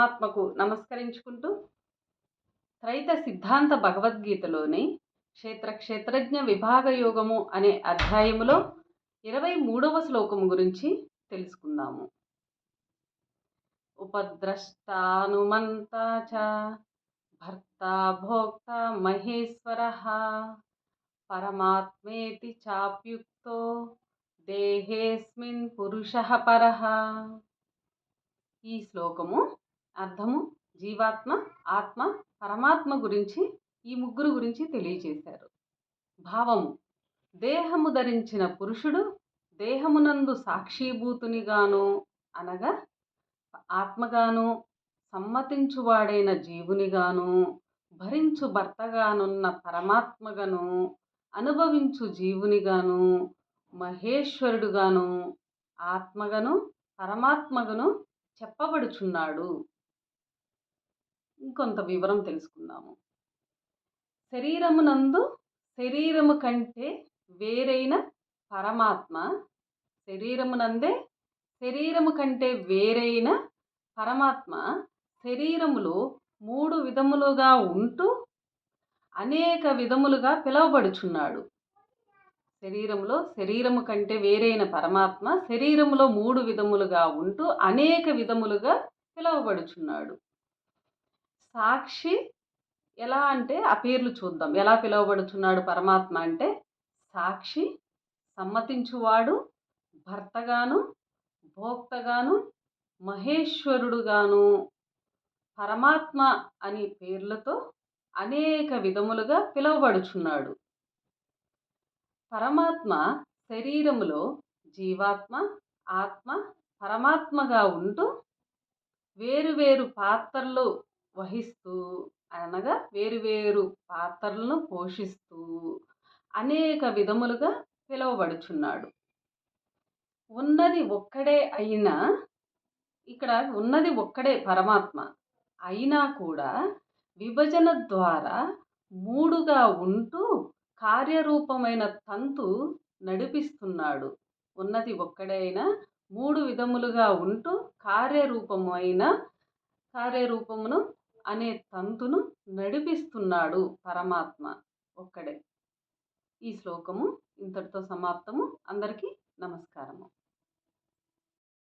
పరమాత్మకు నమస్కరించుకుంటూ త్రైత సిద్ధాంత భగవద్గీతలోని క్షేత్రజ్ఞ విభాగ యోగము అనే అధ్యాయములో 23వ శ్లోకము గురించి తెలుసుకుందాము. ఉపద్రష్టానుమంతా చ భర్త భోక్త మహేశ్వరః పరమాత్మేతి చాప్యుక్తో దేహేస్మిన్ పురుషః పరః. ఈ శ్లోకము అర్థము జీవాత్మ, ఆత్మ, పరమాత్మ గురించి ఈ ముగ్గురు గురించి తెలియజేశారు. భావము: దేహము ధరించిన పురుషుడు దేహమునందు సాక్షిభూతునిగాను అనగా ఆత్మగాను, సమ్మతించువాడైన జీవునిగాను, భరించు భర్తగానున్న పరమాత్మగాను, అనుభవించు జీవునిగాను, మహేశ్వరుడుగాను, ఆత్మగను పరమాత్మగను చెప్పబడుచున్నాడు. ఇంకొంత వివరం తెలుసుకుందాము. శరీరమునందు శరీరము కంటే వేరైన పరమాత్మ, శరీరమునందే శరీరము కంటే వేరైన పరమాత్మ శరీరములో 3 విధములుగా ఉంటూ అనేక విధములుగా పిలువబడుచున్నాడు. శరీరము కంటే వేరైన పరమాత్మ శరీరములో 3 విధములుగా ఉంటూ అనేక విధములుగా పిలువబడుచున్నాడు. సాక్షి ఎలా అంటే ఆ పేర్లు చూద్దాం. ఎలా పిలువబడుచున్నాడు పరమాత్మ అంటే సాక్షి, సమ్మతించువాడు, భర్తగాను, భోక్తగాను, మహేశ్వరుడుగాను పరమాత్మ అని పేర్లతో అనేక విధములుగా పిలువబడుచున్నాడు. పరమాత్మ శరీరములో జీవాత్మ, ఆత్మ, పరమాత్మగా ఉంటూ వేరువేరు పాత్రలు వహిస్తూ అనగా వేరువేరు పాత్రలను పోషిస్తూ అనేక విధములుగా పిలువబడుచున్నాడు. ఉన్నది ఒక్కడే అయినా, ఇక్కడ ఉన్నది ఒక్కడే పరమాత్మ అయినా కూడా విభజన ద్వారా 3గా ఉంటూ కార్యరూపమైన తంతు నడిపిస్తున్నాడు. ఉన్నది ఒక్కడే అయినా 3 విధములుగా ఉంటూ కార్యరూపమును అనే తంతును నడిపిస్తున్నాడు పరమాత్మ ఒక్కడే. ఈ శ్లోకము ఇంతటితో సమాప్తము. అందరికీ నమస్కారము.